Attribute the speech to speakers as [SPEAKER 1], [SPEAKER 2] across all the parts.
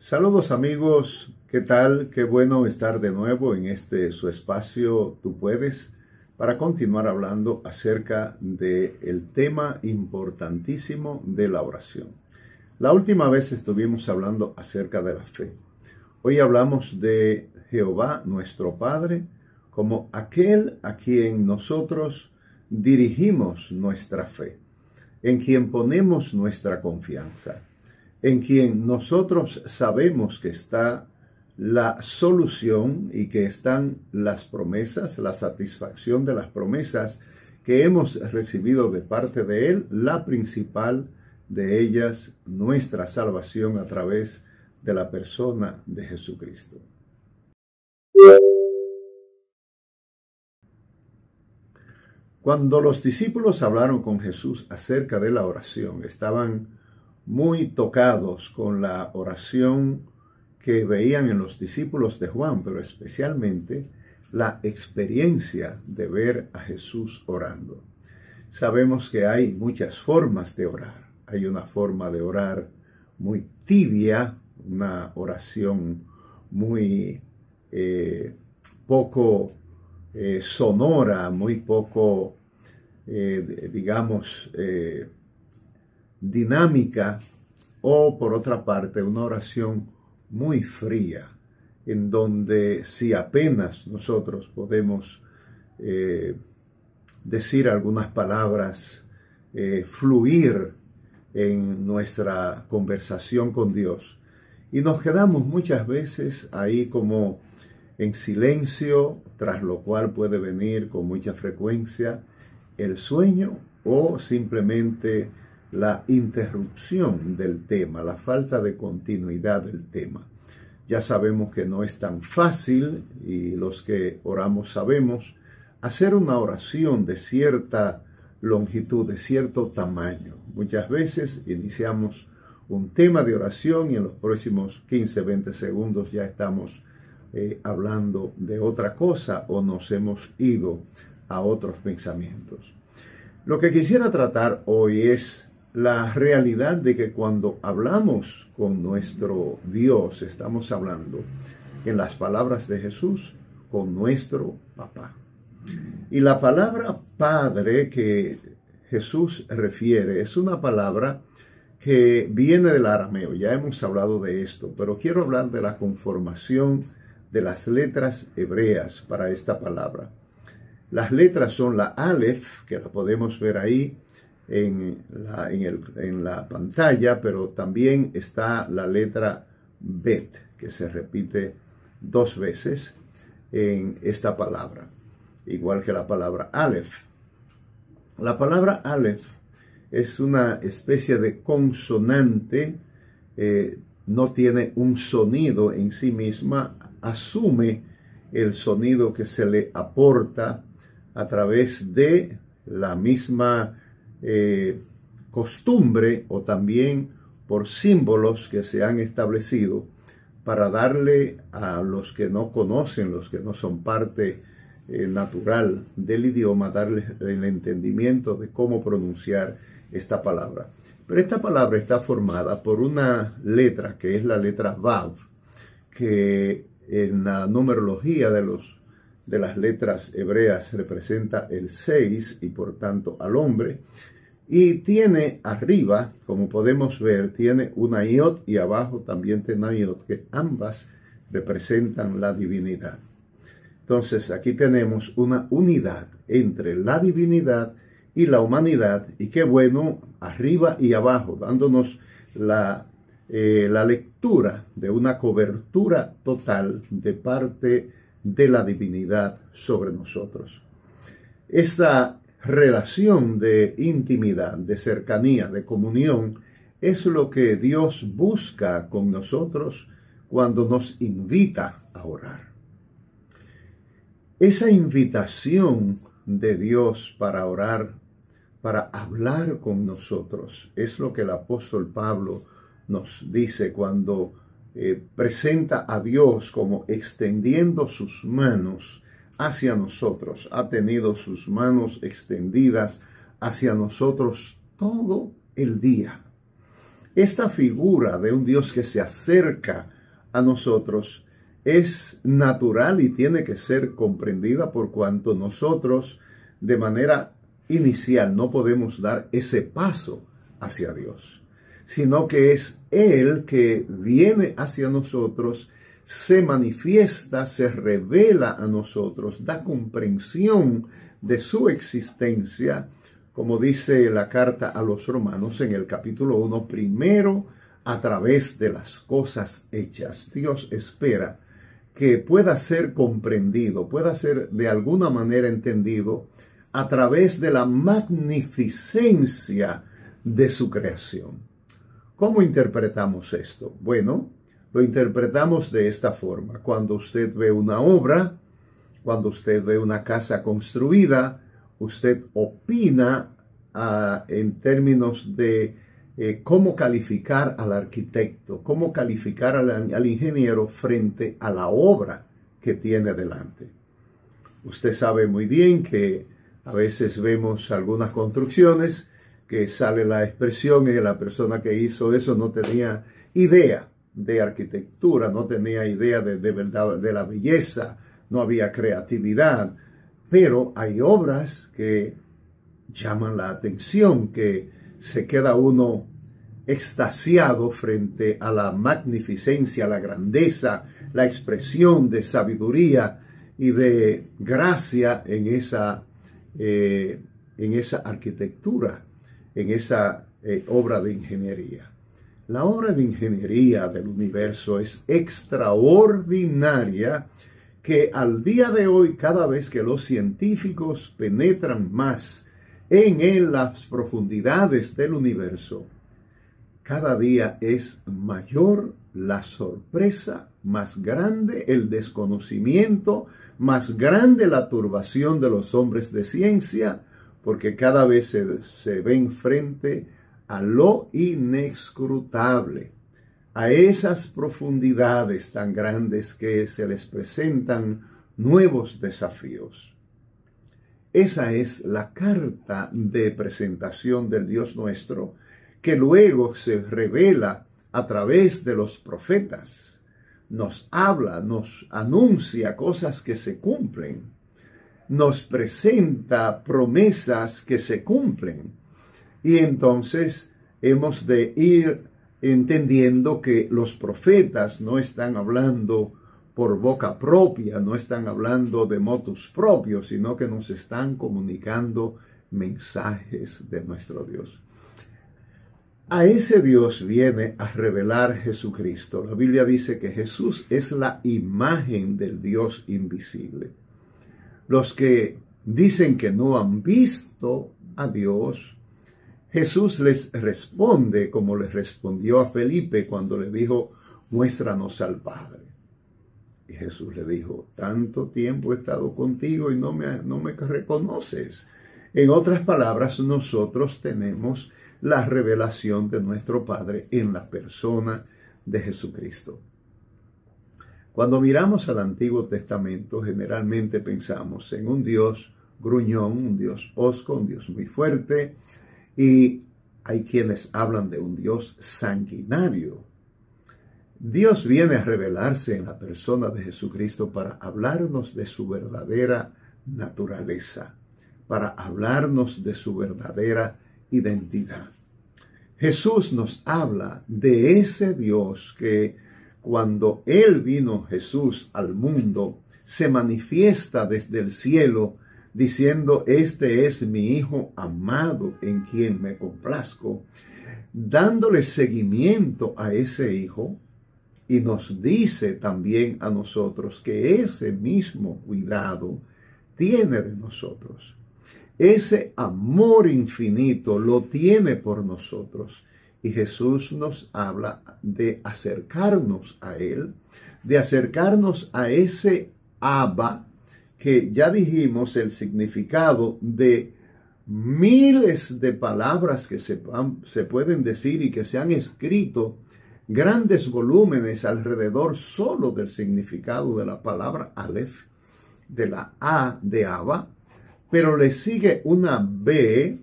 [SPEAKER 1] Saludos amigos, ¿qué tal? Qué bueno estar de nuevo en su espacio Tú Puedes para continuar hablando acerca del tema importantísimo de la oración. La última vez estuvimos hablando acerca de la fe. Hoy hablamos de Jehová, nuestro Padre, como aquel a quien nosotros dirigimos nuestra fe, en quien ponemos nuestra confianza, en quien nosotros sabemos que está la solución y que están las promesas, la satisfacción de las promesas que hemos recibido de parte de Él, la principal de ellas, nuestra salvación a través de la persona de Jesucristo. Cuando los discípulos hablaron con Jesús acerca de la oración, estaban muy tocados con la oración que veían en los discípulos de Juan, pero especialmente la experiencia de ver a Jesús orando. Sabemos que hay muchas formas de orar. Hay una forma de orar muy tibia, una oración muy poco sonora, muy poco, dinámica, o por otra parte una oración muy fría, en donde si apenas nosotros podemos decir algunas palabras, fluir en nuestra conversación con Dios, y nos quedamos muchas veces ahí como en silencio, tras lo cual puede venir con mucha frecuencia el sueño o simplemente la interrupción del tema, la falta de continuidad del tema. Ya sabemos que no es tan fácil, y los que oramos sabemos, hacer una oración de cierta longitud, de cierto tamaño. Muchas veces iniciamos un tema de oración y en los próximos 15, 20 segundos ya estamos hablando de otra cosa o nos hemos ido a otros pensamientos. Lo que quisiera tratar hoy es la realidad de que cuando hablamos con nuestro Dios, estamos hablando, en las palabras de Jesús, con nuestro papá. Y la palabra padre que Jesús refiere es una palabra que viene del arameo. Ya hemos hablado de esto, pero quiero hablar de la conformación de las letras hebreas para esta palabra. Las letras son la Aleph, que la podemos ver ahí en la pantalla, pero también está la letra Bet, que se repite 2 veces en esta palabra, igual que la palabra Aleph. La palabra Aleph es una especie de consonante, no tiene un sonido en sí misma, asume el sonido que se le aporta a través de la misma costumbre o también por símbolos que se han establecido para darle a los que no conocen, los que no son parte natural del idioma, darles el entendimiento de cómo pronunciar esta palabra. Pero esta palabra está formada por una letra que es la letra Vav, que en la numerología de las letras hebreas representa el 6 y por tanto al hombre, y tiene arriba, como podemos ver, tiene una iot y abajo también tiene una iot, que ambas representan la divinidad. Entonces aquí tenemos una unidad entre la divinidad y la humanidad, y qué bueno, arriba y abajo, dándonos la lectura de una cobertura total de parte de la divinidad sobre nosotros. Esta relación de intimidad, de cercanía, de comunión, es lo que Dios busca con nosotros cuando nos invita a orar. Esa invitación de Dios para orar, para hablar con nosotros, es lo que el apóstol Pablo nos dice cuando presenta a Dios como extendiendo sus manos hacia nosotros. Ha tenido sus manos extendidas hacia nosotros todo el día. Esta figura de un Dios que se acerca a nosotros es natural y tiene que ser comprendida por cuanto nosotros de manera inicial no podemos dar ese paso hacia Dios, sino que es Él que viene hacia nosotros, se manifiesta, se revela a nosotros, da comprensión de su existencia, como dice la carta a los Romanos en el capítulo 1, primero a través de las cosas hechas. Dios espera que pueda ser comprendido, pueda ser de alguna manera entendido a través de la magnificencia de su creación. ¿Cómo interpretamos esto? Bueno, lo interpretamos de esta forma. Cuando usted ve una obra, cuando usted ve una casa construida, usted opina en términos de cómo calificar al arquitecto, cómo calificar al ingeniero frente a la obra que tiene delante. Usted sabe muy bien que a veces vemos algunas construcciones que sale la expresión y la persona que hizo eso no tenía idea de arquitectura, no tenía idea de verdad de la belleza, no había creatividad. Pero hay obras que llaman la atención, que se queda uno extasiado frente a la magnificencia, la grandeza, la expresión de sabiduría y de gracia en esa arquitectura, en esa obra de ingeniería. La obra de ingeniería del universo es extraordinaria, que al día de hoy, cada vez que los científicos penetran más en las profundidades del universo, cada día es mayor la sorpresa, más grande el desconocimiento, más grande la turbación de los hombres de ciencia, porque cada vez se ven frente a lo inescrutable, a esas profundidades tan grandes que se les presentan nuevos desafíos. Esa es la carta de presentación del Dios nuestro, que luego se revela a través de los profetas. Nos habla, nos anuncia cosas que se cumplen, nos presenta promesas que se cumplen. Y entonces hemos de ir entendiendo que los profetas no están hablando por boca propia, no están hablando de motus propios, sino que nos están comunicando mensajes de nuestro Dios. A ese Dios viene a revelar Jesucristo. La Biblia dice que Jesús es la imagen del Dios invisible. Los que dicen que no han visto a Dios, Jesús les responde como les respondió a Felipe cuando le dijo, muéstranos al Padre. Y Jesús le dijo, tanto tiempo he estado contigo y no me reconoces. En otras palabras, nosotros tenemos la revelación de nuestro Padre en la persona de Jesucristo. Cuando miramos al Antiguo Testamento, generalmente pensamos en un Dios gruñón, un Dios hosco, un Dios muy fuerte, y hay quienes hablan de un Dios sanguinario. Dios viene a revelarse en la persona de Jesucristo para hablarnos de su verdadera naturaleza, para hablarnos de su verdadera identidad. Jesús nos habla de ese Dios que cuando Él vino, Jesús, al mundo, se manifiesta desde el cielo diciendo, este es mi Hijo amado en quien me complazco, dándole seguimiento a ese Hijo, y nos dice también a nosotros que ese mismo cuidado tiene de nosotros. Ese amor infinito lo tiene por nosotros. Y Jesús nos habla de acercarnos a Él, de acercarnos a ese Abba, que ya dijimos el significado de miles de palabras que se pueden decir y que se han escrito grandes volúmenes alrededor solo del significado de la palabra Aleph, de la A de Abba, pero le sigue una B,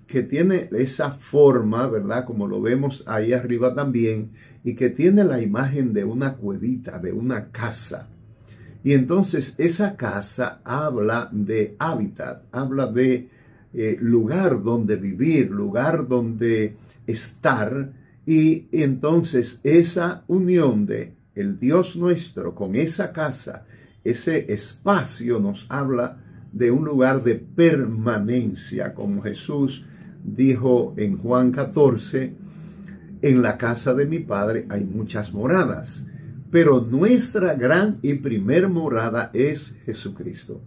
[SPEAKER 1] que que tiene esa forma, ¿verdad? Como lo vemos ahí arriba también, y que tiene la imagen de una cuevita, de una casa. Y entonces esa casa habla de hábitat, habla de lugar donde vivir, lugar donde estar. Y entonces esa unión de el Dios nuestro con esa casa, ese espacio nos habla de un lugar de permanencia, como Jesús dijo en Juan 14, en la casa de mi Padre hay muchas moradas, pero nuestra gran y primer morada es Jesucristo.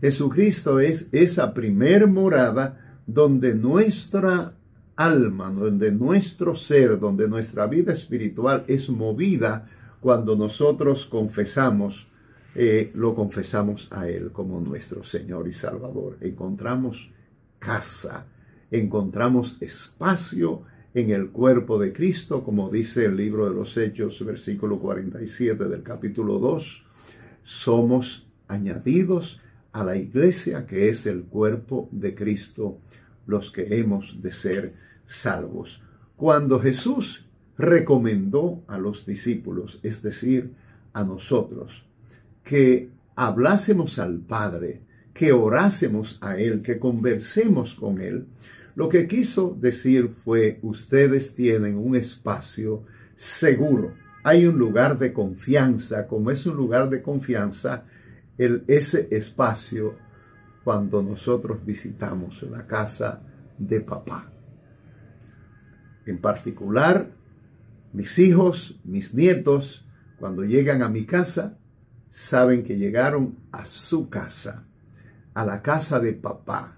[SPEAKER 1] Jesucristo es esa primer morada donde nuestra alma, donde nuestro ser, donde nuestra vida espiritual es movida cuando nosotros confesamos, lo confesamos a Él como nuestro Señor y Salvador. Encontramos casa, encontramos espacio en el cuerpo de Cristo, como dice el libro de los Hechos, versículo 47 del capítulo 2, somos añadidos a la iglesia que es el cuerpo de Cristo, los que hemos de ser salvos. Cuando Jesús recomendó a los discípulos, es decir, a nosotros, que hablásemos al Padre, que orásemos a Él, que conversemos con Él, lo que quiso decir fue, ustedes tienen un espacio seguro. Hay un lugar de confianza. Como es un lugar de confianza, ese espacio cuando nosotros visitamos la casa de papá. En particular, mis hijos, mis nietos, cuando llegan a mi casa, saben que llegaron a su casa, a la casa de papá.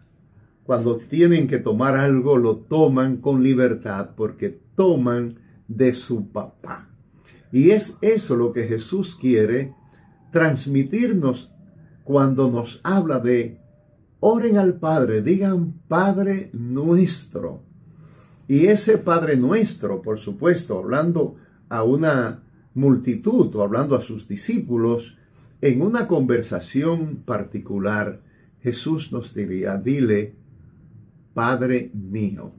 [SPEAKER 1] Cuando tienen que tomar algo, lo toman con libertad porque toman de su papá. Y es eso lo que Jesús quiere transmitirnos cuando nos habla de oren al Padre, digan Padre nuestro. Y ese Padre nuestro, por supuesto, hablando a una multitud o hablando a sus discípulos, en una conversación particular, Jesús nos diría, dile Padre mío,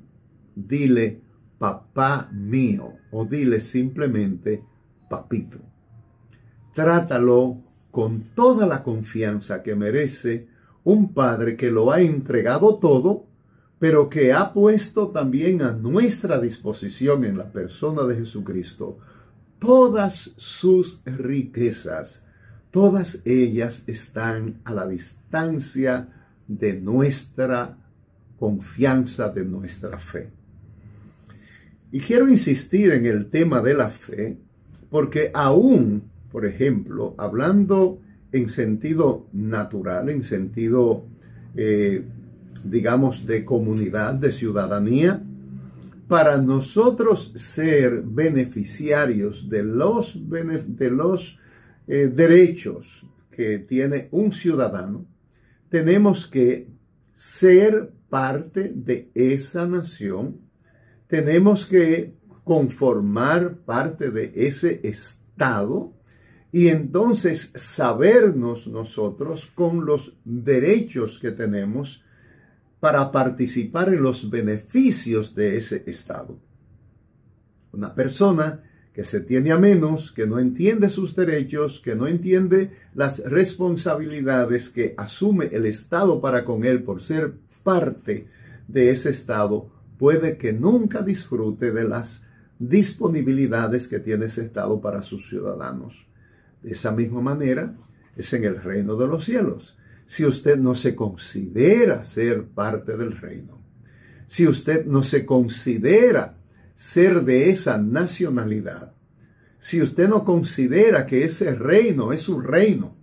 [SPEAKER 1] dile papá mío, o dile simplemente papito. Trátalo con toda la confianza que merece un padre que lo ha entregado todo, pero que ha puesto también a nuestra disposición en la persona de Jesucristo todas sus riquezas. Todas ellas están a la distancia de nuestra confianza, de nuestra fe. Y quiero insistir en el tema de la fe, porque aún, por ejemplo, hablando en sentido natural, en sentido, digamos, de comunidad, de ciudadanía, para nosotros ser beneficiarios de los derechos que tiene un ciudadano, tenemos que ser parte de esa nación, tenemos que conformar parte de ese estado y entonces sabernos nosotros con los derechos que tenemos para participar en los beneficios de ese estado. Una persona que se tiene a menos, que no entiende sus derechos, que no entiende las responsabilidades que asume el Estado para con él por ser parte de ese Estado, puede que nunca disfrute de las disponibilidades que tiene ese Estado para sus ciudadanos. De esa misma manera es en el reino de los cielos. Si usted no se considera ser parte del reino, si usted no se considera ser de esa nacionalidad, si usted no considera que ese reino es su reino,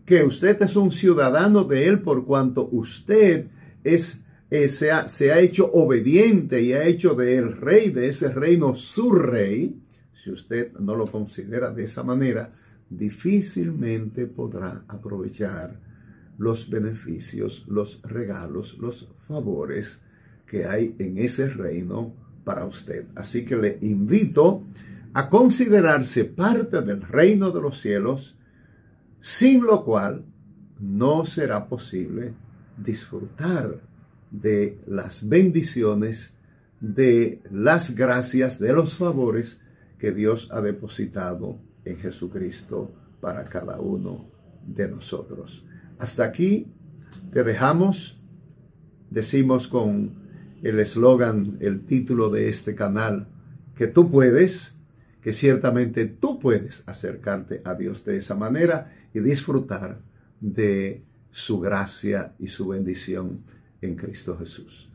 [SPEAKER 1] que usted es un ciudadano de él por cuanto usted se ha hecho obediente y ha hecho del rey de ese reino su rey, si usted no lo considera de esa manera, difícilmente podrá aprovechar los beneficios, los regalos, los favores que hay en ese reino para usted. Así que le invito a considerarse parte del reino de los cielos, sin lo cual no será posible disfrutar de las bendiciones, de las gracias, de los favores que Dios ha depositado en Jesucristo para cada uno de nosotros. Hasta aquí te dejamos. Decimos con el eslogan, el título de este canal, que tú puedes, que ciertamente tú puedes acercarte a Dios de esa manera y disfrutar de su gracia y su bendición en Cristo Jesús.